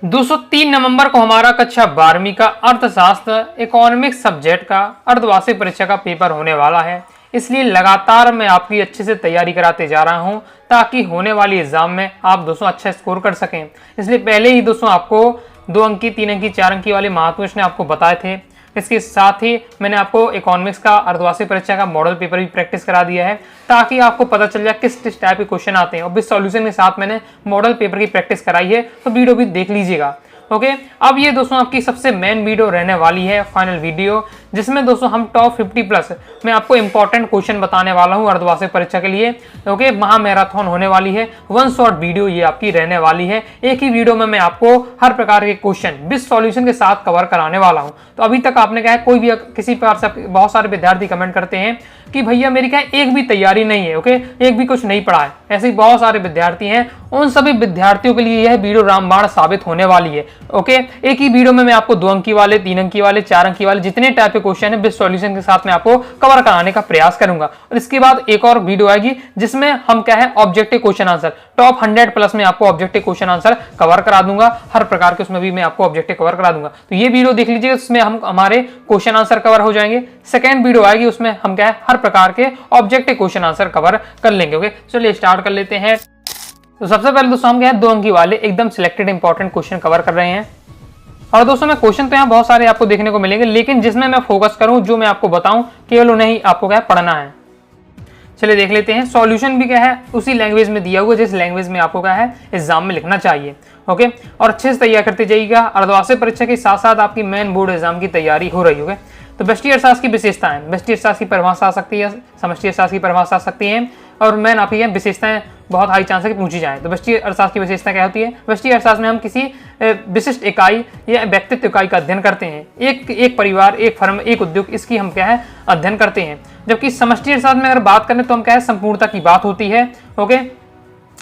203 नवंबर को हमारा कक्षा 12वीं का अर्थशास्त्र इकोनॉमिक्स सब्जेक्ट का अर्धवार्षिक परीक्षा का पेपर होने वाला है। इसलिए लगातार मैं आपकी अच्छे से तैयारी कराते जा रहा हूं ताकि होने वाली एग्जाम में आप दोस्तों अच्छा स्कोर कर सकें। इसलिए पहले ही दोस्तों आपको 2 अंकी, 3 अंकी, 4 अंकी वाले महत्व आपको बताए थे। इसके साथ ही मैंने आपको इकोनॉमिक्स का अर्धवार्षिक परीक्षा का मॉडल पेपर भी प्रैक्टिस करा दिया है ताकि आपको पता चल जाए किस किस टाइप के क्वेश्चन आते हैं। और विद सॉल्यूशन के साथ मैंने मॉडल पेपर की प्रैक्टिस कराई है, तो वीडियो भी देख लीजिएगा। ओके, अब ये दोस्तों आपकी सबसे मेन वीडियो रहने वाली है, फाइनल वीडियो, जिसमें दोस्तों हम टॉप 50 प्लस मैं आपको इंपॉर्टेंट क्वेश्चन बताने वाला हूं अर्धवार्षिक परीक्षा के लिए। ओके, महामैराथन होने वाली है, 1 शॉर्ट वीडियो ये आपकी रहने वाली है। एक ही वीडियो में मैं आपको हर प्रकार के क्वेश्चन विद सॉल्यूशन के साथ कवर कराने वाला हूं। तो अभी तक आपने कहा है, कोई भी किसी प्रकार से बहुत सारे विद्यार्थी कमेंट करते हैं कि भैया मेरी क्या एक भी तैयारी नहीं है, ओके, एक भी कुछ नहीं पढ़ा है। ऐसे ही बहुत सारे विद्यार्थी हैं, उन सभी विद्यार्थियों के लिए यह वीडियो रामबाण साबित होने वाली है। ओके, एक ही वीडियो में मैं आपको 2 अंकी वाले, 3 अंकी वाले, 4 अंकी वाले जितने टाइप के क्वेश्चन है विद सॉल्यूशन के साथ मैं आपको कवर कराने का प्रयास करूंगा। और इसके बाद एक और वीडियो आएगी जिसमें हम क्या है objective question answer top 100 plus में आपको ऑब्जेक्टिव क्वेश्चन आंसर कवर करा दूंगा। हर प्रकार के उसमें भी मैं आपको ऑब्जेक्टिव कवर करा दूंगा। तो ये वीडियो देख लीजिए, उसमें हम हमारे क्वेश्चन आंसर कवर हो जाएंगे। सेकेंड वीडियो आएगी, उसमें हम क्या है हर प्रकार के ऑब्जेक्टिव क्वेश्चन आंसर कवर कर लेंगे। ओके, चलिए स्टार्ट कर लेते हैं। तो सबसे पहले दोस्तों हम क्या है 2 अंकी वाले एकदम सिलेक्टेड इंपॉर्टेंट क्वेश्चन कवर कर रहे हैं। और दोस्तों मैं क्वेश्चन तो यहाँ बहुत सारे आपको देखने को मिलेंगे, लेकिन जिसमें मैं फोकस करूं, जो मैं आपको बताऊं, केवल उन्हें ही आपको क्या है पढ़ना है। चलिए देख लेते हैं। सॉल्यूशन भी क्या है उसी लैंग्वेज में दिया हुआ जिस लैंग्वेज में आपको क्या है एग्जाम में लिखना चाहिए। ओके, और अच्छे से तैयार करते जाइएगा। अर्धवार्षिक परीक्षा के साथ साथ आपकी मेन बोर्ड एग्जाम की तैयारी हो रही होगी। तो व्यष्टि अर्थशास्त्र की विशेषताएं, व्यष्टि अर्थशास्त्र की परिभाषा आ सकती है, समष्टि अर्थशास्त्र की परिभाषा आ सकती है, और मेन आपकी विशेषताएं बहुत हाई चांस है कि पूछी जाए। तो व्यष्टि अर्थशास्त्र की विशेषता क्या होती है? व्यष्टि अर्थशास्त्र में हम किसी विशिष्ट इकाई या व्यक्तित्व इकाई का अध्ययन करते हैं। एक परिवार, एक फर्म, एक उद्योग, इसकी हम क्या है अध्ययन करते हैं। जबकि समष्टि अर्थशास्त्र में अगर बात करें तो हम क्या है संपूर्णता की बात होती है। ओके,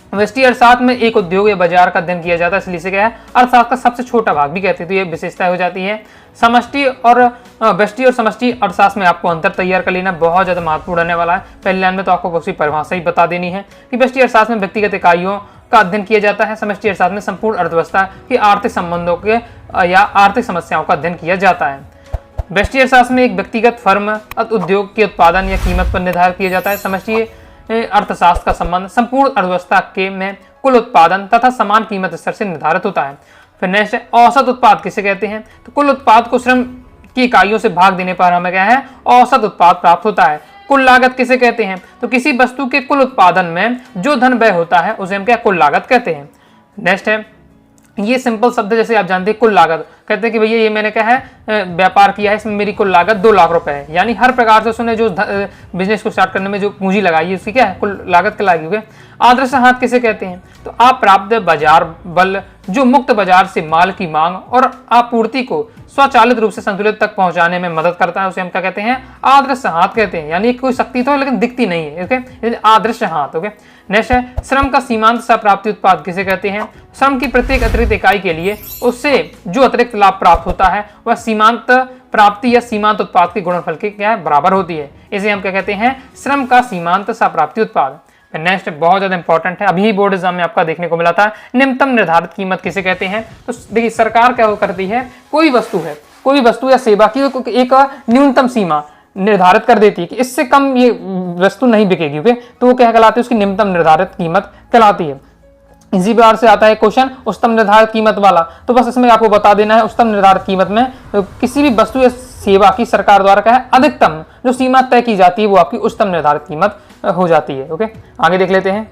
व्यष्टि अर्थशास्त्र में एक उद्योग या बाजार का अध्ययन किया जाता है, इसलिए से क्या है अर्थशास्त्र का सबसे छोटा भाग भी कहते हैं। तो ये विशेषता हो जाती है। समष्टि और व्यष्टि और समष्टि अर्थशास्त्र में आपको अंतर तैयार कर लेना बहुत ज्यादा महत्वपूर्ण रहने वाला है। पहले लाइन में तो आपको उसकी परिभाषा ही बता देनी है कि व्यष्टि अर्थशास्त्र में व्यक्तिगत इकाइयों का अध्ययन किया जाता है। समष्टि अर्थशास्त्र में संपूर्ण अर्थव्यवस्था की आर्थिक संबंधों के या आर्थिक समस्याओं का अध्ययन किया जाता है। व्यष्टि अर्थशास्त्र में एक व्यक्तिगत फर्म उद्योग के उत्पादन या कीमत पर निर्धारित किया जाता है। समष्टि अर्थशास्त्र का संबंध संपूर्ण अर्थव्यवस्था के में कुल उत्पादन तथा समान कीमत स्तर से निर्धारित होता है। फिर नेक्स्ट है औसत उत्पाद किसे कहते हैं? तो कुल उत्पाद को श्रम की इकाइयों से भाग देने पर हमें क्या है औसत उत्पाद प्राप्त होता है। कुल लागत किसे कहते हैं? तो किसी वस्तु के कुल उत्पादन में जो धन व्यय होता है उसे हम क्या कुल लागत कहते हैं। नेक्स्ट है ये सिंपल शब्द जैसे आप जानते हैं कुल लागत कहते हैं कि भैया ये मैंने क्या है व्यापार किया है, इसमें मेरी कुल लागत 2 लाख रुपए है। यानी हर प्रकार से उसने जो बिजनेस को स्टार्ट करने में जो पूंजी लगाई है उसकी क्या है कुल लागत कहलाएगी। आदर्श हाथ किसे कहते हैं? तो अप्राप्त बाजार बल जो मुक्त बाजार से माल की मांग और आपूर्ति को स्वचालित रूप से संतुलित तक पहुंचाने में मदद करता है, उसे हम क्या कहते हैं आदृश्य हाथ कहते हैं। यानी कोई शक्ति तो है लेकिन दिखती नहीं है। ओके, आदृश्य हाथ। ओके, नेक्स्ट है श्रम का सीमांत संप्राप्ति उत्पाद किसे कहते हैं? श्रम की प्रत्येक अतिरिक्त इकाई के लिए उससे जो अतिरिक्त लाभ प्राप्त होता है वह सीमांत प्राप्ति या सीमांत उत्पाद के गुणनफल के क्या है बराबर होती है। इसे हम क्या कहते हैं श्रम का सीमांत संप्राप्ति उत्पाद। नेक्स्ट बहुत ज्यादा इंपॉर्टेंट है, अभी बोर्ड एग्जाम में आपका देखने को मिला था। निम्नतम निर्धारित कीमत किसे कहते हैं? तो देखिए सरकार क्या करती है, कोई वस्तु या सेवा की एक न्यूनतम सीमा निर्धारित कर देती है कि इससे कम ये वस्तु नहीं बिकेगी। ओके, तो वो क्या कहलाती है उसकी निम्नतम निर्धारित कीमत कहलाती है। इसी बार से आता है क्वेश्चन उच्चतम निर्धारित कीमत वाला, तो बस इसमें आपको बता देना है उच्चतम निर्धारित कीमत में किसी भी वस्तु या सेवा की सरकार द्वारा क्या है अधिकतम जो सीमा तय की जाती है वो आपकी उच्चतम निर्धारित कीमत हो जाती है। ओके, आगे देख लेते हैं।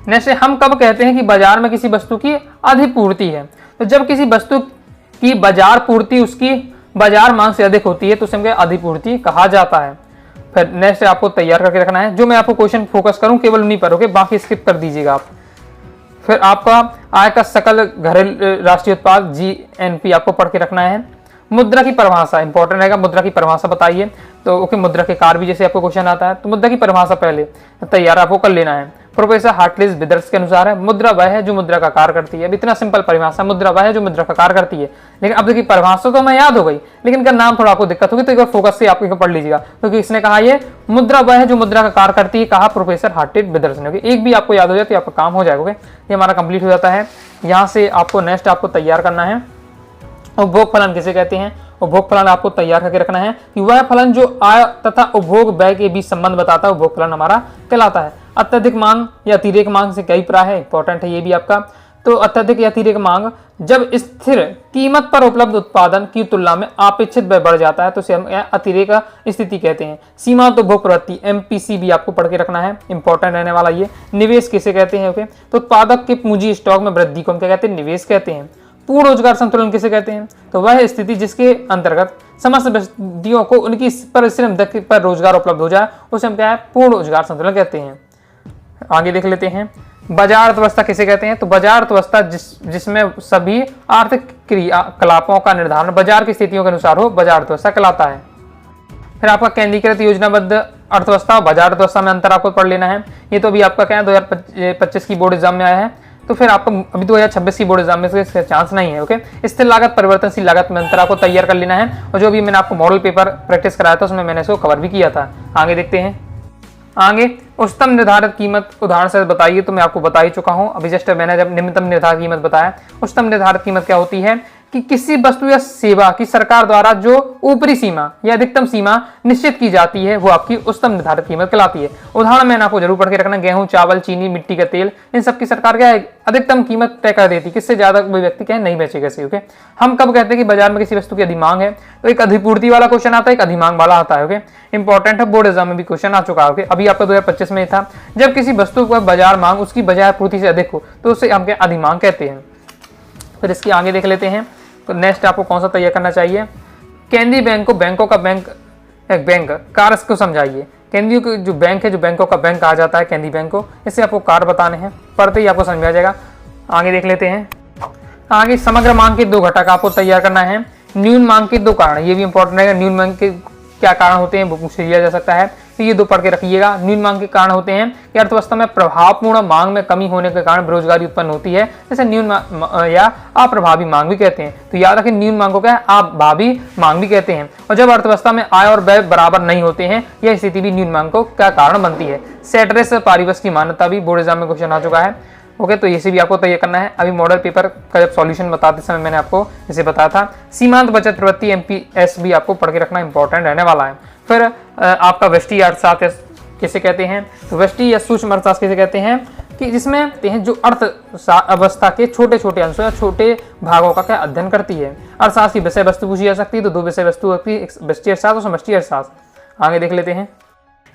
नेक्स्ट हम कब कहते हैं कि बाजार में किसी वस्तु की अधिपूर्ति है? तो जब किसी वस्तु की बाजार पूर्ति उसकी बाजार मांग से अधिक होती है तो उसे अधिपूर्ति कहा जाता है। फिर नेक्स्ट आपको तैयार करके रखना है, जो मैं आपको क्वेश्चन फोकस करूं केवल उन्हीं पर। ओके, बाकी स्किप कर दीजिएगा आप। फिर आपका आय का सकल घरेलू राष्ट्रीय उत्पाद GNP आपको पढ़ के रखना है। मुद्रा की परिभाषा इंपॉर्टेंट रहेगा, मुद्रा की परिभाषा बताइए। तो ओके, मुद्रा के कार्य भी जैसे आपको क्वेश्चन आता है तो मुद्रा की परिभाषा पहले तैयार आपको कर लेना है। प्रोफेसर हार्टली विदर्स के अनुसार है मुद्रा वह है जो मुद्रा का कार्य करती है। अब इतना सिंपल परिभाषा, मुद्रा वह है जो मुद्रा का कार्य करती है। लेकिन अब देखिए परिभाषा तो मैं याद हो गई, लेकिन इनका नाम थोड़ा आपको दिक्कत होगी, तो एक बार फोकस से आप इनको पढ़ लीजिएगा, क्योंकि इसने कहा ये मुद्रा वह है जो मुद्रा का कार्य करती है, कहा प्रोफेसर हार्टली विदर्स ने। एक भी आपको याद हो जाए तो आपका काम हो जाएगा। ये हमारा कंप्लीट हो जाता है। यहाँ से आपको नेक्स्ट आपको तैयार करना है उपभोग फलन किसे कहते हैं। उपभोग फलन आपको तैयार करके रखना है कि वह फलन जो आय तथा उपभोग व्यय के बीच संबंध बताता है उपभोग फलन हमारा कहलाता है। अत्यधिक मांग या अतिरेक मांग से क्या प्राय है, इंपॉर्टेंट है ये भी आपका। तो अत्यधिक या अतिरेक मांग जब स्थिर कीमत पर उपलब्ध उत्पादन की तुलना में अपेक्षित व्यय बढ़ जाता है तो इसे हम अतिरेक स्थिति कहते हैं। सीमांत उपभोग प्रवृत्ति एमपीसी भी आपको पढ़ के रखना है, इंपॉर्टेंट रहने वाला ये। निवेश किसे कहते हैं, ओके, तो उत्पादक के पूंजी स्टॉक में वृद्धि को हम क्या कहते हैं, निवेश कहते हैं। पूर्ण रोजगार संतुलन किसे कहते हैं, तो वह स्थिति जिसके अंतर्गत समस्त व्यक्तियों को उनकी परिश्रम दर पर रोजगार उपलब्ध हो जाए उसे हम क्या है, पूर्ण रोजगार संतुलन कहते हैं। आगे देख लेते हैं बाजार अर्थव्यवस्था किसे कहते हैं, तो बाजार अर्थव्यवस्था जिसमें सभी आर्थिक क्रियाकलापों का निर्धारण बाजार की स्थितियों के अनुसार हो, बाजार अर्थव्यवस्था कहलाता है। फिर आपका केंद्रीकृत योजनाबद्ध अर्थव्यवस्था और बाजार अर्थव्यवस्था में अंतर आपको पढ़ लेना है। ये तो अभी आपका क्या है 2025 की बोर्ड एग्जाम में आया है, तो फिर आपको अभी 2026 की बोर्ड एग्जाम में इसका चांस नहीं है। ओके, स्थिर लागत परिवर्तनशील लागत में अंतर आपको तैयार कर लेना है, और जो भी मैंने आपको मॉडल पेपर प्रैक्टिस कराया था उसमें मैंने इसको कवर भी किया था। आगे देखते हैं। आगे उच्चतम निर्धारित कीमत उदाहरण से बताइए, तो मैं आपको बता ही चुका हूं अभी जस्ट मैंने जब निम्नतम निर्धारित कीमत बताया। उच्चतम निर्धारित कीमत क्या होती है कि किसी वस्तु या सेवा की सरकार द्वारा जो ऊपरी सीमा या अधिकतम सीमा निश्चित की जाती है वो आपकी उच्चतम निर्धारित कीमत कहलाती है। उदाहरण मैंने आपको जरूर पढ़ के रखना, गेहूं, चावल, चीनी, मिट्टी का तेल, इन सब की सरकार क्या है, अधिकतम कीमत तय कर देती है, किससे ज्यादा कोई व्यक्ति क्या है नहीं बेचेगा। ओके, हम कब कहते हैं कि बाजार में किसी वस्तु की अधिमांग है, तो एक अधिपूर्ति वाला क्वेश्चन आता है, एक अधिमांग वाला आता है। ओके, इंपॉर्टेंट है, बोर्ड एग्जाम में भी क्वेश्चन आ चुका है। अभी आपका 2025 में था, जब किसी वस्तु का बाजार मांग उसकी बाजार पूर्ति से अधिक हो तो उसे हम क्या अधिमांग कहते हैं। फिर इसके आगे देख लेते हैं, तो नेक्स्ट आपको कौन सा तैयार करना चाहिए, केंद्रीय बैंक को बैंकों का बैंक कार्य को समझाइए। केंद्रीय जो बैंक है, जो बैंकों का बैंक कहा जाता है केंद्रीय बैंक को, इससे आपको कार्य बताने हैं, पढ़ते ही आपको समझ में आ जाएगा। आगे देख लेते हैं। आगे समग्र मांग के दो घटक आपको तैयार करना है, न्यून मांग के दो कारण, ये भी इंपॉर्टेंट है। न्यून मांग के क्या कारण होते हैं वो पूछ लिया जा सकता है, तो ये दो पढ़ के रखिएगा। न्यून मांग के कारण होते हैं कि अर्थव्यवस्था में प्रभावपूर्ण मांग में कमी होने के कारण बेरोजगारी उत्पन्न होती है, जैसे न्यून या अप्रभावी मांग भी कहते हैं। तो याद रखें न्यून मांग को क्या है, अप्रभावी मांग भी कहते हैं। और जब अर्थव्यवस्था में आय और व्यय बराबर नहीं होते हैं, यह स्थिति भी न्यून मांग को क्या कारण बनती है। सेटरेस पारिवश की मान्यता भी बोर्ड एग्जाम में क्वेश्चन आ चुका है। ओके, तो इसे भी आपको तैयार करना है। अभी मॉडल पेपर का जब सॉल्यूशन बताते समय मैंने आपको इसे बताया था। सीमांत बचत प्रवृत्ति एमपीएस भी आपको पढ़ के रखना इंपॉर्टेंट रहने वाला है। फिर आपका व्यष्टि अर्थशास्त्र किसे कहते हैं, तो व्यष्टि या सूक्ष्म अर्थशास्त्र किसे कहते हैं कि जिसमें जो अर्थ अवस्था के छोटे छोटे अंशों या छोटे भागों का क्या अध्ययन करती है। अर्थशास्त्र की विषय वस्तु पूछी जा सकती है, तो दो विषय वस्तु होती है, व्यष्टि अर्थशास्त्र और समष्टि अर्थशास्त्र। आगे देख लेते हैं।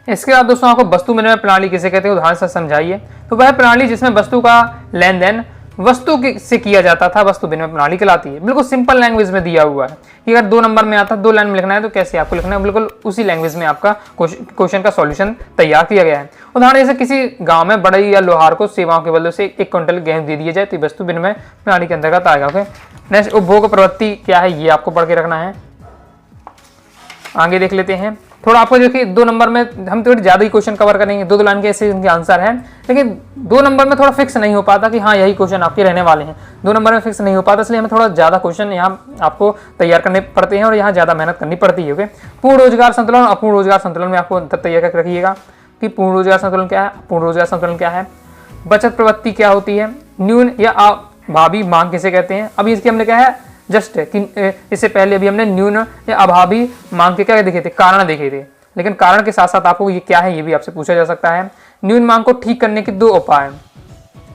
इसके बाद दोस्तों आपको वस्तु विनिमय प्रणाली किसे कहते हैं, उदाहरण से समझाइए। तो वह प्रणाली जिसमें वस्तु का लेन देन वस्तु से किया जाता था वस्तु विनिमय प्रणाली कहलाती है। बिल्कुल सिंपल लैंग्वेज में दिया हुआ है कि अगर 2 नंबर में आता है, 2 लाइन में लिखना है, तो कैसे आपको लिखना है, बिल्कुल उसी लैंग्वेज में आपका क्वेश्चन का सॉल्यूशन तैयार किया गया है। उदाहरण जैसे किसी गांव में बड़ई या लोहार को सेवाओं के बदले से 1 क्विंटल गेहूं दे दिया जाए तो वस्तु विनिमय प्रणाली के अंतर्गत आएगा। ओके, नेक्स्ट उपभोग प्रवृत्ति क्या है ये आपको पढ़ के रखना है। आगे देख लेते हैं। थोड़ा आपको देखिए 2 नंबर में हम थोड़ी ज्यादा ही क्वेश्चन कवर करेंगे, 2 लाइन के ऐसे इनके आंसर है, लेकिन 2 नंबर में थोड़ा फिक्स नहीं हो पाता कि हाँ यही क्वेश्चन आपके रहने वाले हैं। 2 नंबर में फिक्स नहीं हो पाता, इसलिए हमें थोड़ा ज्यादा क्वेश्चन यहाँ आपको तैयार करने पड़ते हैं और यहाँ ज्यादा मेहनत करनी पड़ती है। ओके, पूर्ण रोजगार संतुलन और अपूर्ण रोजगार संतुलन में आपको अंतर तैयार करके रखिएगा कि पूर्ण रोजगार संतुलन क्या है, अपूर्ण रोजगार संतुलन क्या है, बचत प्रवृत्ति क्या होती है, न्यून या अभावी मांग किसे कहते हैं। अभी इसकी हमने क्या है जस्ट कि इससे पहले अभी हमने न्यून या अभावी मांग के क्या देखे थे, कारण देखे थे, लेकिन कारण के साथ साथ आपको ये क्या है ये भी आपसे पूछा जा सकता है। न्यून मांग को ठीक करने के 2 उपाय।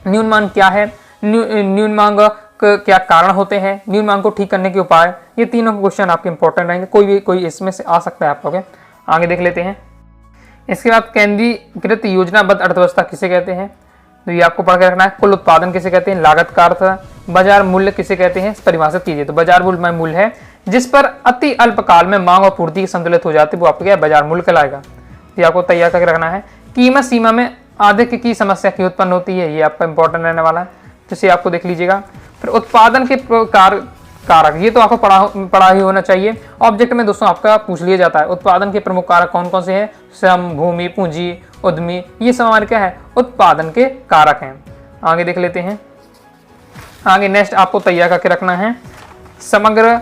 न्यून मांग क्या है, न्यून मांग क्या कारण होते हैं, न्यून मांग को ठीक करने के उपाय, ये तीनों क्वेश्चन आपके इंपॉर्टेंट रहेंगे, कोई इसमें से आ सकता है आपको। ओके, आगे देख लेते हैं। इसके बाद केंद्रीकृत योजनाबद्ध अर्थव्यवस्था किसे कहते हैं, तो ये आपको पढ़ के रखना है। कुल उत्पादन किसे कहते हैं, लागत का अर्थ। बाजार मूल्य किसे कहते हैं, परिभाषित कीजिए। तो बाजार मूल्य है जिस पर अति अल्प काल में मांग और पूर्ति संतुलित हो जाती है, वो आपको क्या है, बाजार मूल्य कहलाएगा। ये आपको तैयार करके रखना है। कीमत सीमा में अधिक की समस्या की उत्पन्न होती है, ये आपका इंपॉर्टेंट रहने वाला है, जिसे आपको देख लीजिएगा। फिर उत्पादन के प्रकार कारक, ये तो आपको पढ़ा ही होना चाहिए। ऑब्जेक्ट में दोस्तों आपका पूछ लिया जाता है उत्पादन के प्रमुख कारक कौन कौन से हैं, श्रम, भूमि, पूंजी, उद्यमी, ये सब हमारे क्या है, उत्पादन के कारक हैं। आगे देख लेते हैं। आगे नेक्स्ट आपको तैयार करके रखना है, समग्र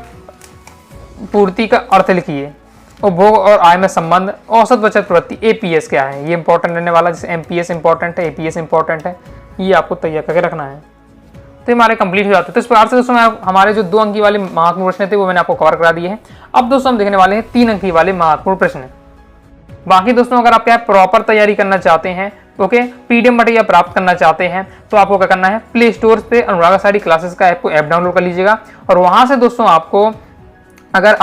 पूर्ति का अर्थ लिखिए, उपभोग और आय में संबंध, औसत बचत प्रवृत्ति, एपीएस क्या है, ये इंपॉर्टेंट रहने वाला, जैसे एमपीएस इंपॉर्टेंट है, एपीएस इंपॉर्टेंट है, ये आपको तैयार करके रखना है। तो हमारे कंप्लीट हो जाते हैं। तो इस प्रकार से दोस्तों हमारे जो 2 अंक वाले महत्वपूर्ण प्रश्न थे वो मैंने आपको कवर करा दिए हैं। अब दोस्तों हम देखने वाले हैं 3 अंक वाले महत्वपूर्ण प्रश्न। बाकी दोस्तों अगर आप क्या प्रॉपर तैयारी करना चाहते हैं, ओके, पीडीएफ मटेरियल प्राप्त करना चाहते हैं, तो आपको क्या करना है, प्ले स्टोर पे अनुराग सारी क्लासेस का ऐप डाउनलोड कर लीजिएगा। और वहां से दोस्तों आपको अगर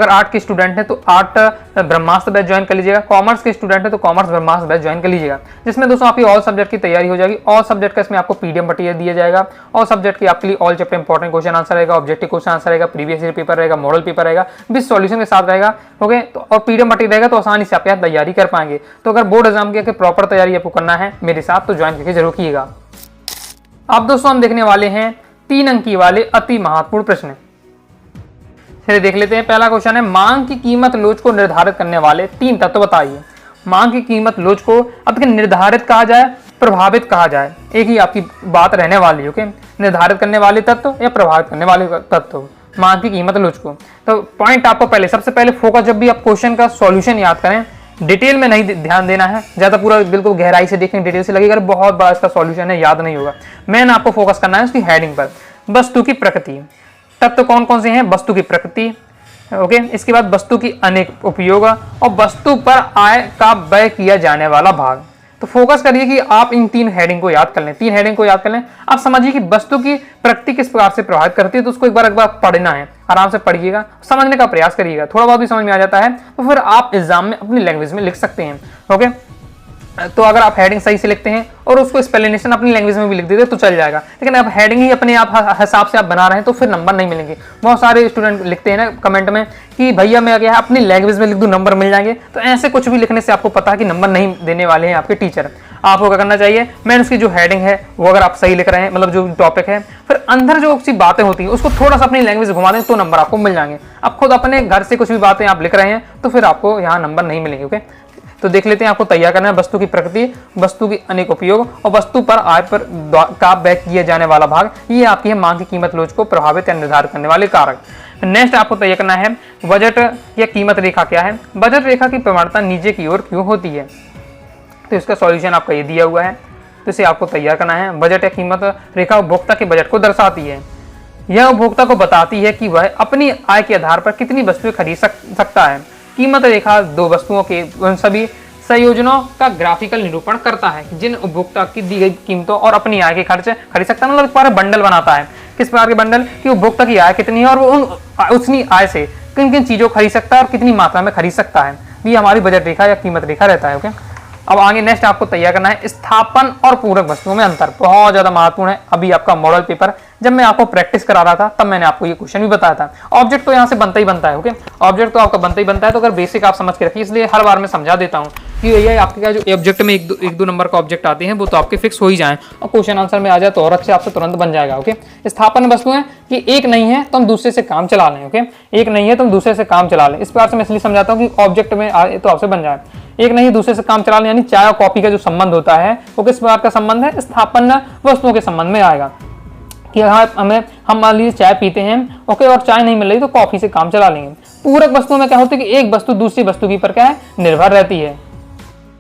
आर्ट के स्टूडेंट हैं तो आर्ट ब्रह्मास्त्र बैच ज्वाइन कर लीजिएगा, कॉमर्स के स्टूडेंट हैं तो कॉमर्स ब्रह्मास्त्र बैच ज्वाइन कर लीजिएगा, जिसमें दोस्तों आपकी ऑल सब्जेक्ट की तैयारी हो जाएगी। ऑल सब्जेक्ट का इसमें आपको पीडीएफ मटेरियल दिया जाएगा। ऑल सब्जेक्ट की आपके लिए all chapter important question answer रहेगा, ऑब्जेक्टिव क्वेश्चन आंसर रहेगा, प्रीवियस ईयर पेपर रहेगा, मॉडल पेपर रहेगा, विद सॉल्यूशन के साथ रहेगा, ओके। तो और पीडीएफ मटेरियल रहेगा तो आसानी से आप यहाँ तैयारी कर पाएंगे। तो अगर बोर्ड एग्जाम की प्रॉपर तैयारी आपको करना है मेरे साथ तो ज्वाइन करके जरूर कीजिएगा। अब दोस्तों हम देखने वाले हैं 3 अंक वाले अति महत्वपूर्ण प्रश्न। चलिए देख लेते हैं। पहला क्वेश्चन है, मांग की कीमत लोच को निर्धारित करने वाले 3 तत्व बताइए। मांग की कीमत लोच को अब निर्धारित कहा जाए, प्रभावित कहा जाए, एक ही आपकी बात रहने वाली है, ओके। निर्धारित करने वाले तत्व या प्रभावित करने वाले तत्व, मांग की कीमत लोच को। तो पॉइंट आपको पहले सबसे पहले फोकस, जब भी आप क्वेश्चन का सॉल्यूशन याद करें, डिटेल में नहीं ध्यान देना है, ज्यादा पूरा बिल्कुल गहराई से देखें, डिटेल से लगेगा बहुत बड़ा इसका सॉल्यूशन है, याद नहीं होगा। मेन आपको फोकस करना है उसकी हेडिंग पर, वस्तु की प्रकृति। तत्व कौन कौन से हैं, वस्तु की प्रकृति, ओके। इसके बाद वस्तु की अनेक उपयोग और वस्तु पर आय का व्यय किया जाने वाला भाग। तो फोकस करिए कि आप इन 3 हेडिंग को याद कर लें, 3 हेडिंग को याद कर लें। आप समझिए कि वस्तु की प्रकृति किस प्रकार से प्रभावित करती है, तो उसको एक बार पढ़ना है, आराम से पढ़िएगा, समझने का प्रयास करिएगा। थोड़ा बहुत भी समझ में आ जाता है तो फिर आप एग्जाम में अपनी लैंग्वेज में लिख सकते हैं, ओके। तो अगर आप हेडिंग सही से लिखते हैं और उसको एक्सप्लेनेशन अपनी लैंग्वेज में भी लिख देते तो चल जाएगा, लेकिन आप हेडिंग ही अपने आप हिसाब से आप बना रहे हैं तो फिर नंबर नहीं मिलेंगे। बहुत सारे स्टूडेंट लिखते हैं ना कमेंट में कि भैया मैं क्या है अपनी लैंग्वेज में लिख दूं नंबर मिल जाएंगे, तो ऐसे कुछ भी लिखने से आपको पता है कि नंबर नहीं देने वाले हैं आपके टीचर। आपको क्या करना चाहिए, मैंने उसकी जो हेडिंग है वो अगर आप सही लिख रहे हैं, मतलब जो टॉपिक है, फिर अंदर जो सी बातें होती हैं उसको थोड़ा सा अपनी लैंग्वेज घुमा दें तो नंबर आपको मिल जाएंगे। आप खुद अपने घर से कुछ भी बातें आप लिख रहे हैं तो फिर आपको यहाँ नंबर नहीं मिलेंगे, ओके। तो देख लेते हैं, आपको तैयार करना है वस्तु की प्रकृति, वस्तु की अनेक उपयोग और वस्तु पर आय पर का व्यय किया जाने वाला भाग। ये आपकी है मांग की कीमत लोच को प्रभावित या निर्धारित करने वाले कारक। नेक्स्ट आपको तैयार करना है, बजट या कीमत रेखा क्या है, बजट रेखा की प्रवणता नीचे की ओर क्यों होती है। तो इसका सॉल्यूशन आपका ये दिया हुआ है, तो इसे आपको तैयार करना है। बजट या कीमत रेखा उपभोक्ता के बजट को दर्शाती है। यह उपभोक्ता को बताती है कि वह अपनी आय के आधार पर कितनी वस्तुएं खरीद सकता है। कीमत रेखा 2 वस्तुओं के उन सभी संयोजनों का ग्राफिकल निरूपण करता है जिन उपभोक्ता की दी गई कीमतों और अपनी आय के खर्च खरीद सकता है, मतलब एक बार बंडल बनाता है। किस प्रकार के बंडल, कि उपभोक्ता की आय कितनी है और वो उतनी आय से किन किन चीजों को खरीद सकता है और कितनी मात्रा में खरीद सकता है। ये हमारी बजट रेखा या कीमत रेखा रहता है, ओके। अब आगे नेक्स्ट आपको तैयार करना है, स्थापन और पूरक वस्तुओं में अंतर, बहुत ज्यादा महत्वपूर्ण है। अभी आपका मॉडल पेपर जब मैं आपको प्रैक्टिस करा रहा था तब मैंने आपको ये क्वेश्चन भी बताया था। ऑब्जेक्ट तो यहाँ से बनता ही बनता है, ओके। ऑब्जेक्ट तो आपका बनता ही बनता है, तो अगर बेसिक आप समझ के रखिए, इसलिए हर बार मैं समझा देता हूँ कि ये आपके क्या जो ऑब्जेक्ट में एक दो नंबर का ऑब्जेक्ट आते हैं वो तो आपके फिक्स हो ही जाए और क्वेश्चन आंसर में आ जाए तो और अच्छे आपसे तुरंत बन जाएगा, ओके। स्थापन वस्तुएं कि एक नहीं है तो हम दूसरे से काम चला लें, ओके। एक नहीं है तो हम दूसरे से काम चला लें, इस प्रकार से मैं इसलिए समझाता हूँ कि ऑब्जेक्ट में आए तो आपसे बन जाए। एक नहीं दूसरे से काम चला लें, यानी चाय और कॉफी का जो संबंध होता है वो किस प्रकार का संबंध है, स्थापन वस्तुओं के संबंध में आएगा। कि हम मान लीजिए चाय पीते हैं, ओके, और चाय नहीं मिल रही तो कॉफी से काम चला लेंगे। पूरक वस्तुओं में क्या होता है कि एक वस्तु दूसरी वस्तु की पर क्या है, निर्भर रहती है।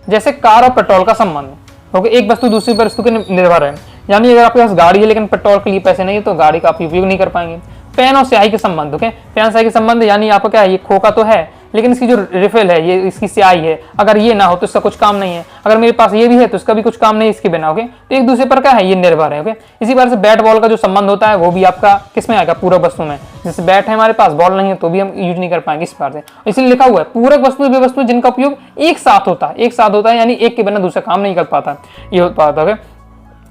जैसे कार और पेट्रोल का संबंध, ओके, एक वस्तु दूसरी वस्तु के निर्भर है, यानी अगर आपके पास गाड़ी है लेकिन पेट्रोल के लिए पैसे नहीं है तो गाड़ी का आप उपयोग नहीं कर पाएंगे। पेन और स्याही के संबंध, ओके, पेन स्याही के संबंध, यानी आपको क्या है, ये खोखा तो है लेकिन इसकी जो रिफिल है, ये इसकी स्याही है, अगर ये ना हो तो इसका कुछ काम नहीं है, अगर मेरे पास ये भी है तो इसका भी कुछ काम नहीं है इसके बिना, ओके। तो एक दूसरे पर क्या है, ये निर्भर है, ओके। इसी बार से बैट बॉल का जो संबंध होता है वो भी आपका किसमें आएगा, पूरक वस्तु में। जैसे बैट है हमारे पास, बॉल नहीं है तो भी हम यूज नहीं कर पाएंगे इस बार से, इसलिए लिखा हुआ है पूरक वस्तु वे वस्तु जिनका उपयोग एक साथ होता है, यानी एक के बिना दूसरा काम नहीं कर पाता, ये हो पाता है।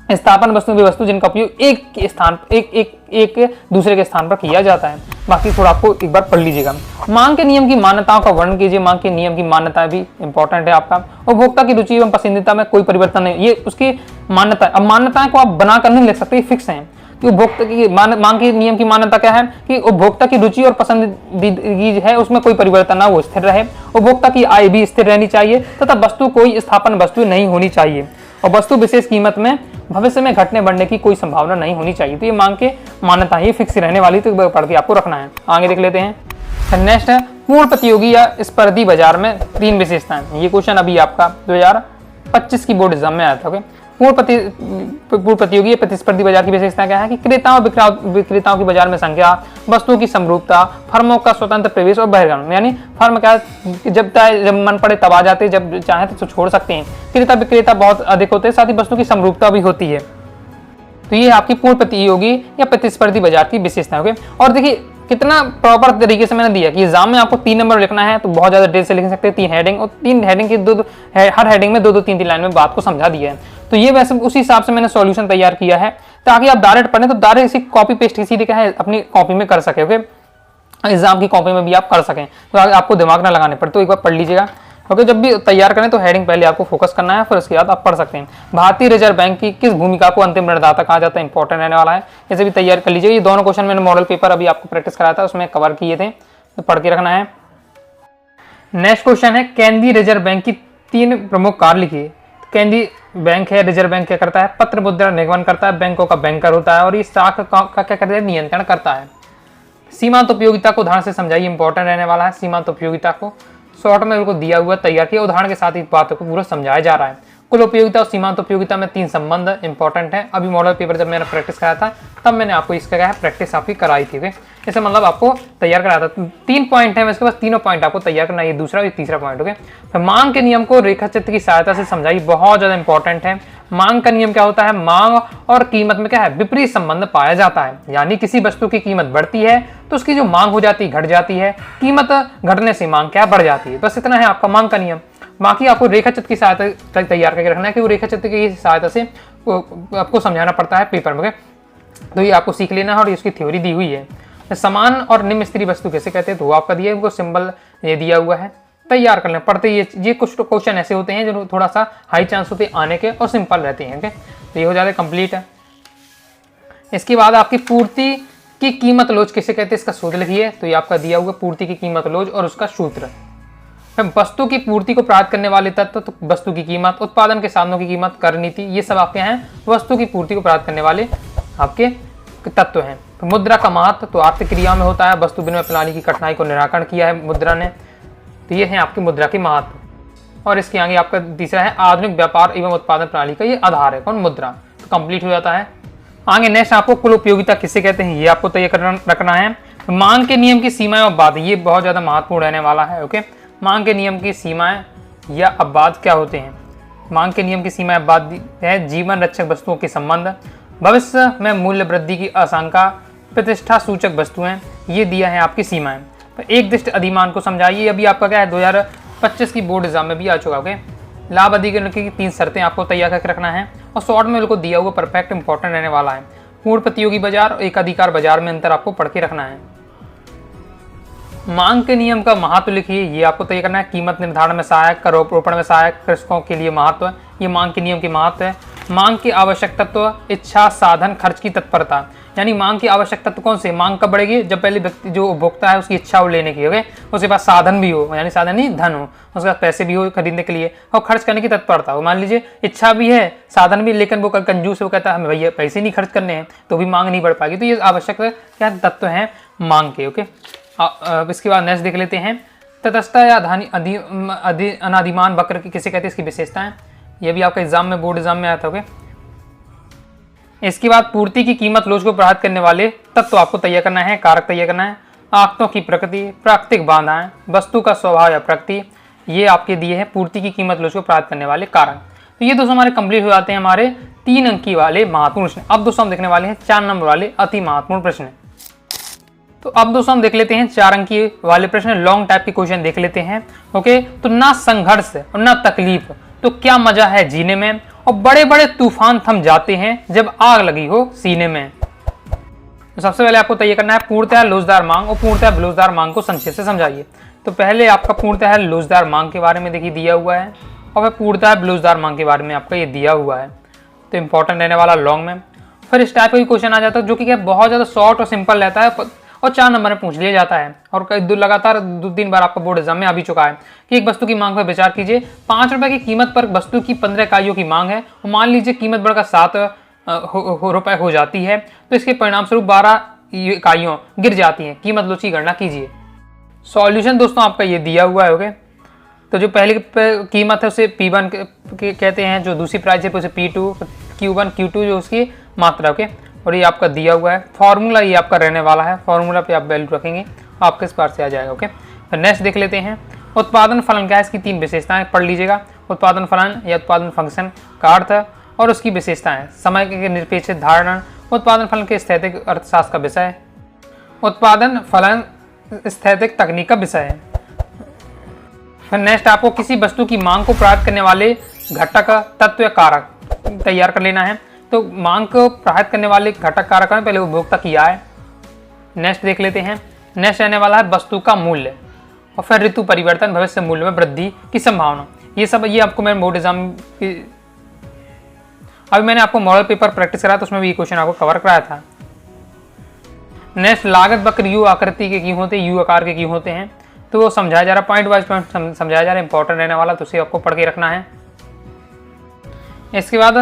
स्थापन वस्तु वे वस्तु जिनका उपयोग एक दूसरे के स्थान पर किया जाता है। बाकी थोड़ा आपको एक बार पढ़ लीजिएगा। मांग के नियम की मान्यताओं का वर्णन कीजिए। मांग के नियम की मान्यताएं भी इंपॉर्टेंट है आपका। उपभोक्ता की रुचि एवं पसंदीदा में कोई परिवर्तन नहीं, ये उसकी मान्यता। अब मान्यताएं को आप बनाकर नहीं लिख सकते, फिक्स हैं। कि उपभोक्ता की मांग के नियम की मान्यता क्या है कि उपभोक्ता की रुचि और पसंदीदगी है उसमें कोई परिवर्तन ना, वो स्थिर रहे। उपभोक्ता की आय भी स्थिर रहनी चाहिए तथा वस्तु कोई स्थापन वस्तु नहीं होनी चाहिए और वस्तु विशेष कीमत में भविष्य में घटने बढ़ने की कोई संभावना नहीं होनी चाहिए। तो ये मांग के मान्यता ही फिक्स रहने वाली, तो पढ़ के आपको रखना है। आगे देख लेते हैं। नेक्स्ट है पूर्ण प्रतियोगी या स्पर्धी बाजार में 3 विशेषताएं। ये क्वेश्चन अभी आपका 2025 की बोर्ड एग्जाम में आया था। ओके, पूर्ण प्रतियोगी प्रतिस्पर्धी बाजार की विशेषता क्या है कि क्रेताओं विक्रेताओं की बाजार में संख्या, वस्तुओं की समरूपता, फर्मों का स्वतंत्र प्रवेश और बहिर्गमन। यानी फर्म क्या जब मन पड़े तब आ जाते, जब चाहे तो छोड़ सकते हैं। क्रेता विक्रेता बहुत अधिक होते हैं, साथ ही वस्तुओं की समरूपता भी होती है। तो ये आपकी पूर्ण प्रतियोगी या प्रतिस्पर्धी बाजार की विशेषता है। और देखिए कितना प्रॉपर तरीके से मैंने दिया कि एग्जाम में आपको 3 नंबर लिखना है तो बहुत ज्यादा डिटेल से लिख सकते हैं। 3 हेडिंग और 3 हेडिंग की हर हेडिंग में 2-2 3-3 लाइन में बात को समझा दिया है। तो ये वैसे उसी हिसाब से मैंने सॉल्यूशन तैयार किया है ताकि आप डायरेक्ट पढ़ें तो डायरेक्ट इसी कॉपी पेस्ट इसी क्या है अपनी कॉपी में कर सके। ओके, एग्जाम की कॉपी में भी आप कर सकें तो आपको दिमाग ना लगाने पड़े। तो एक बार पढ़ लीजिएगा। ओके, जब भी तैयार करें तो हेडिंग पहले आपको फोकस करना है, फिर उसके बाद आप पढ़ सकते हैं। भारतीय रिजर्व बैंक की किस भूमिका को अंतिम ऋणदाता कहा जाता है, इंपॉर्टेंट रहने वाला है, इसे भी तैयार कर लीजिए। ये दोनों क्वेश्चन मैंने मॉडल पेपर अभी आपको प्रैक्टिस कराया था उसमें कवर किए थे, तो पढ़ के रखना है। नेक्स्ट क्वेश्चन है केंद्रीय रिजर्व बैंक की 3 प्रमुख कार्य लिखिए। केंद्रीय बैंक है, रिजर्व बैंक क्या करता है, पत्र मुद्रा निगमन करता है, बैंकों का बैंकर होता है और ये स्टॉक का क्या करता है, नियंत्रण करता है। सीमांत उपयोगिता को उदाहरण से समझाइए, इंपॉर्टेंट रहने वाला है। सीमांत उपयोगिता को शॉर्ट में उनको दिया हुआ तैयार किया, उदाहरण के साथ इस बातों को पूरा समझाया जा रहा है। कुल उपयोगिता और सीमांत उपयोगिता में 3 संबंध इंपॉर्टेंट है। अभी मॉडल पेपर जब मैंने प्रैक्टिस कराया था तब मैंने आपको इसका क्या है प्रैक्टिस आपकी कराई थी। इसे मतलब आपको तैयार कराया था। 3 पॉइंट है, इसके पास तीनों पॉइंट आपको तैयार करना है, ये दूसरा और तीसरा पॉइंट। ओके, तो मांग के नियम को रेखाचित्र की सहायता से समझाइए, बहुत ज्यादा इंपॉर्टेंट है। मांग का नियम क्या होता है, मांग और कीमत में क्या है विपरीत संबंध पाया जाता है। यानी किसी वस्तु की कीमत बढ़ती है तो उसकी जो मांग हो जाती है घट जाती है, कीमत घटने से मांग क्या बढ़ जाती है। बस इतना है आपका मांग का नियम। बाकी आपको रेखाचित्र की सहायता तैयार करके रखना है कि वो रेखाचित्र की सहायता से आपको समझाना पड़ता है पेपर में। तो ये आपको सीख लेना है और इसकी थ्योरी दी हुई है। समान और निम्न स्तरीय वस्तु कैसे कहते हैं, तो वो आपका दिया है, सिंबल ये दिया हुआ है, तैयार कर लें। पढ़ते ये कुछ क्वेश्चन ऐसे होते हैं जो थोड़ा सा हाई चांस होते हैं आने के और सिंपल रहते हैं। ओके, तो ये हो जाता है कंप्लीट है। इसके बाद आपकी पूर्ति की कीमत लोच किसे कहते हैं, इसका सूत्र लिखिए। तो ये आपका दिया हुआ पूर्ति की कीमत लोच और उसका सूत्र। वस्तु की पूर्ति को प्राप्त करने वाले तत्व, तो वस्तु की कीमत, उत्पादन के साधनों की कीमत, कर नीति, ये सब आपके हैं वस्तु की पूर्ति को प्राप्त करने वाले आपके तत्व हैं। तो मुद्रा का महत्व तो आर्थिक क्रिया में होता है, वस्तु विनिमय प्रणाली की कठिनाई को निराकरण किया है मुद्रा ने। तो ये है आपकी मुद्रा की महत्व। और इसके आगे आपका तीसरा है आधुनिक व्यापार एवं उत्पादन प्रणाली का ये आधार है, कौन, मुद्रा। तो कंप्लीट हो जाता है। आगे नेक्स्ट आपको कुल उपयोगिता किसे कहते हैं, ये आपको तैयार रखना है। मांग के नियम की सीमाएं और बाद, ये बहुत ज्यादा महत्वपूर्ण रहने वाला है। ओके, मांग के नियम की सीमाएं या अपवाद क्या होते हैं। मांग के नियम की सीमाएं अपवाद है जीवन रक्षक वस्तुओं के संबंध, भविष्य में मूल्य वृद्धि की आशंका, प्रतिष्ठा सूचक वस्तुएं, ये दिया है आपकी सीमाएं। तो एक दृष्टि अधिमान को समझाइए, अभी आपका क्या है 2025 की बोर्ड एग्जाम में भी आ चुका। ओके, लाभ अधिग्रहण की 3 शर्तें आपको तैयार करके रखना है और शॉर्ट में उनको दिया हुआ परफेक्ट इंपॉर्टेंट रहने वाला है। पूर्ण प्रतियोगी बाजार और एकाधिकार बाजार में अंतर आपको पढ़ के रखना है। मांग के नियम का महत्व लिखिए, ये आपको तय करना है। कीमत निर्धारण में सहायक, करोपरोपण में सहायक, कृषकों के लिए महत्व, ये मांग के नियम के महत्व है। मांग के आवश्यक तत्व, इच्छा, साधन, खर्च की तत्परता। यानी मांग की आवश्यक तत्व कौन से, मांग कब बढ़ेगी, जब पहले व्यक्ति जो उपभोक्ता है उसकी इच्छा हो लेने की, ओके, उसके पास साधन भी हो, यानी साधन नहीं धन हो, उसके पास पैसे भी हो खरीदने के लिए, और खर्च करने की तत्परता हो। मान लीजिए इच्छा भी है, साधन भी, लेकिन वो कंजूस है, वो कहता है हमें भैया पैसे नहीं खर्च करने हैं, तो भी मांग नहीं बढ़ पाएगी। तो ये आवश्यक क्या तत्व है मांग के। ओके, इसके बाद नेक्स्ट देख लेते हैं तटस्थता या अनादिमान वक्र की किसे कहते हैं, इसकी विशेषताएं। ये भी आपका एग्जाम में बोर्ड एग्जाम में आया था। ओके, इसके बाद पूर्ति की कीमत लोच को प्रभावित करने वाले तत्व आपको तैयार करना है, कारक तैयार करना है। आंकड़ों की प्रकृति, प्राकृतिक बाधाएं, वस्तु का स्वभाव या प्रकृति, ये आपके दिए हैं पूर्ति की कीमत लोच को प्रभावित करने वाले कारक। तो ये दोस्तों हमारे कंप्लीट हो जाते हैं हमारे 3 अंकी वाले महत्वपूर्ण प्रश्न। अब दोस्तों हम देखने वाले हैं 4 नंबर वाले अति महत्वपूर्ण प्रश्न। तो अब दोस्तों हम देख लेते हैं 4 अंकी वाले प्रश्न, लॉन्ग टाइप के क्वेश्चन देख लेते हैं। ओके, तो ना संघर्ष और ना तकलीफ, तो क्या मजा है जीने में, और बड़े बड़े तूफान थम जाते हैं जब आग लगी हो सीने में। तो सबसे पहले आपको तय करना है पूर्णतः लोचदार मांग और पूर्णतः विलोचदार मांग को संक्षेप से समझाइए। तो पहले आपका पूर्णतः लोचदार मांग के बारे में देखिए दिया हुआ है, और फिर पूर्णतः विलोचदार मांग के बारे में आपका ये दिया हुआ है। तो इंपॉर्टेंट रहने वाला लॉन्ग में। फिर इस टाइप का भी क्वेश्चन आ जाता है जो कि क्या बहुत ज़्यादा शॉर्ट और सिंपल रहता है और 4 नंबर में पूछ लिया जाता है। और लगातार 2-3 बार आपका बोर्ड एग्जाम में आ भी चुका है कि एक वस्तु की मांग पर विचार कीजिए। 5 रुपए की कीमत पर वस्तु की 15 इकाइयों की मांग है और मान लीजिए कीमत बढ़कर 7 रुपए हो जाती है, तो इसके परिणाम स्वरूप 12 इकाइयों गिर जाती हैं। कीमत लोच की गणना कीजिए। सॉल्यूशन दोस्तों आपका ये दिया हुआ है। ओके, तो जो पहली कीमत है उसे P1 कहते हैं, जो दूसरी प्राइस है उसे P2, Q1 Q2 जो उसकी मात्रा। ओके, और ये आपका दिया हुआ है। फॉर्मूला ये आपका रहने वाला है, फॉर्मूला पे आप वैल्यू रखेंगे आपके इस पार से आ जाएगा। ओके, फिर नेक्स्ट देख लेते हैं। उत्पादन फलन क्या है, इसकी 3 विशेषताएं पढ़ लीजिएगा। उत्पादन फलन या उत्पादन फंक्शन का अर्थ और उसकी विशेषताएं, समय के निरपेक्ष धारणा, उत्पादन फलन के स्थैतिक अर्थशास्त्र का विषय है, उत्पादन फलन स्थैतिक तकनीक का विषय है। फिर नेक्स्ट आपको किसी वस्तु की मांग को प्रभावित करने वाले घटक, तत्व या कारक तैयार कर लेना है। तो मांग को प्रभावित करने वाले घटक कारक में पहले उपभोक्ता किया है। नेक्स्ट देख लेते हैं। नेक्स्ट रहने वाला है वस्तु का मूल्य और फिर ऋतु परिवर्तन, भविष्य मूल्य में वृद्धि की संभावना। ये आपको मैं बोर्ड एग्जाम अभी मैंने आपको मॉडल पेपर प्रैक्टिस कराया तो उसमें भी ये क्वेश्चन आपको कवर कराया था। नेक्स्ट लागत वक्र यू आकृति के क्यों होते हैं, यू आकार के क्यों होते हैं, तो वो समझाया जा रहा है, पॉइंट वाइज पॉइंट समझाया जा रहा है, इंपॉर्टेंट रहने वाला, तो उसे आपको पढ़ के रखना है। इसके बाद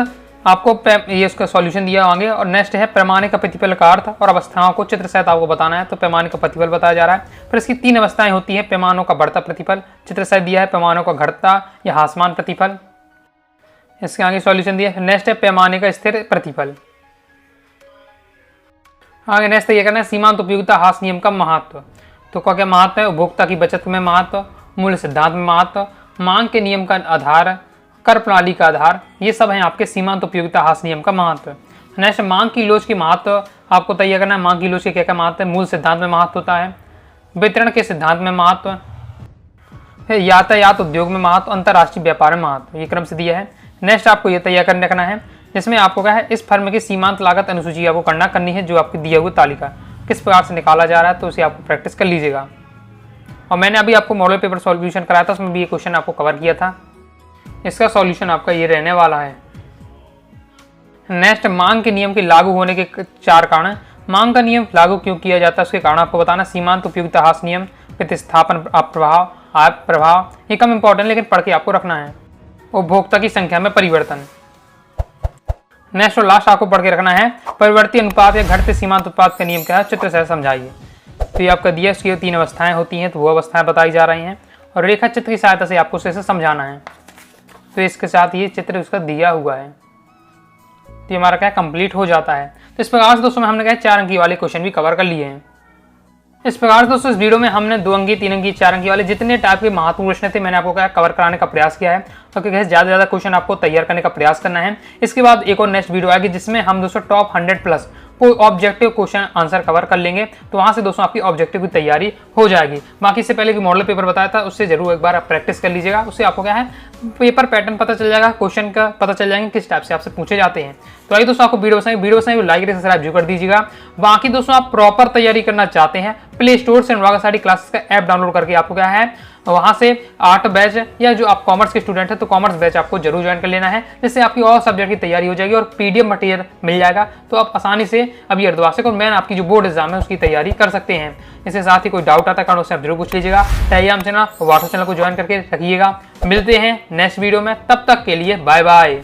आपको ये उसका सॉल्यूशन दिया आगे। और नेक्स्ट है पैमाने का प्रतिफल का अर्थ और अवस्थाओं को चित्र सहित आपको बताना है। तो पैमाने का प्रतिफल बताया जा रहा है। फिर इसकी 3 अवस्थाएं होती हैं। पैमानों का बढ़ता प्रतिफल चित्र सहित दिया है, पैमानों का घटता या ह्रासमान प्रतिफल, इसके आगे सॉल्यूशन दिया है। नेक्स्ट है पैमाने का स्थिर प्रतिफल। आगे नेक्स्ट ये करना है सीमांत उपयोगिता ह्रास नियम का महत्व। तो क्या महत्व है, उपभोक्ता की बचत में महत्व, मूल्य सिद्धांत में महत्व, मांग के नियम का आधार, कर प्रणाली का आधार, ये सब हैं आपके सीमांत उपयोगिता ह्रास नियम का महत्व। नेक्स्ट मांग की लोच की महत्व आपको तय करना है। मांग की लोच के क्या महत्व है, मूल सिद्धांत में महत्व होता है, वितरण के सिद्धांत में महत्व, फिर यातायात उद्योग में महत्व, अंतर्राष्ट्रीय व्यापार में महत्व, ये क्रम से दिया है। नेक्स्ट आपको ये तैयार करने रखना है जिसमें आपको क्या है, इस फर्म की सीमांत लागत अनुसूची आपको करनी है, जो आपकी दिया हुआ तालिका किस प्रकार से निकाला जा रहा है, तो उसे आपको प्रैक्टिस कर लीजिएगा। और मैंने अभी आपको मॉडल पेपर सॉल्यूशन कराया था, उसमें भी ये क्वेश्चन आपको कवर किया था। इसका सॉल्यूशन आपका ये रहने वाला है। नेक्स्ट मांग के नियम के लागू होने के 4 कारण। मांग का नियम लागू क्यों किया जाता है उसके कारण आपको बताना। सीमांत उपयोगिता ह्रास नियम, प्रतिस्थापन प्रभाव, आय प्रभाव, ये कम इंपॉर्टेंट लेकिन पढ़ के आपको रखना है। उपभोक्ता की संख्या में परिवर्तन। नेक्स्ट और लास्ट आपको पढ़ के रखना है परिवर्ती अनुपात या घटते सीमांत उत्पाद का नियम क्या है, चित्र से समझाइए। तो ये आपका दिया, इसकी 3 अवस्थाएं होती हैं, तो वो अवस्थाएं बताई जा रही हैं और रेखा चित्र की सहायता से आपको उसे समझाना है। तो इसके साथ ये चित्र उसका दिया हुआ है, तो हमारा क्या कंप्लीट हो जाता है। तो इस प्रकार से दोस्तों हमने क्या 4 अंकी वाले क्वेश्चन भी कवर कर लिए हैं। इस प्रकार से दोस्तों इस वीडियो में हमने 2 अंकी, 3 अंकी, 4 अंकी वाले जितने टाइप के महत्वपूर्ण प्रश्न थे मैंने आपको क्या कवर कराने का प्रयास किया है। तो क्योंकि ज़्यादा क्वेश्चन आपको तैयार करने का प्रयास करना है। इसके बाद एक और नेक्स्ट वीडियो आएगी जिसमें हम दोस्तों टॉप 100 प्लस कोई ऑब्जेक्टिव क्वेश्चन आंसर कवर कर लेंगे, तो वहां से दोस्तों आपकी ऑब्जेक्टिव की तैयारी हो जाएगी। बाकी इससे पहले कि मॉडल पेपर बताया था उससे जरूर एक बार आप प्रैक्टिस कर लीजिएगा, उससे आपको क्या है पेपर पैटर्न पता चल जाएगा, क्वेश्चन का पता चल जाएंगे किस टाइप से आपसे पूछे जाते हैं। तो आइए दोस्तों आपको वीडियो पसंद लाइक सब्सक्राइब जरूर कर दीजिएगा। बाकी दोस्तों आप प्रॉपर तैयारी करना चाहते हैं, प्ले स्टोर से अनुराग आचार्य क्लासेस का ऐप डाउनलोड करके आपको क्या है वहां से आर्ट बैच या जो आप कॉमर्स के स्टूडेंट है तो कॉमर्स बैच आपको जरूर ज्वाइन कर लेना है, जिससे आपकी और सब्जेक्ट की तैयारी हो जाएगी और पीडीएफ मटेरियल मिल जाएगा, तो आप आसानी से अभी अर्धवार्षिक और मेन आपकी जो बोर्ड एग्जाम है उसकी तैयारी कर सकते हैं। इसके साथ ही कोई डाउट आता है कारण उससे आप जरूर पूछ लीजिएगा। टेलीग्राम चैनल और व्हाट्सएप चैनल को ज्वाइन करके रखिएगा। मिलते हैं नेक्स्ट वीडियो में, तब तक के लिए बाय बाय।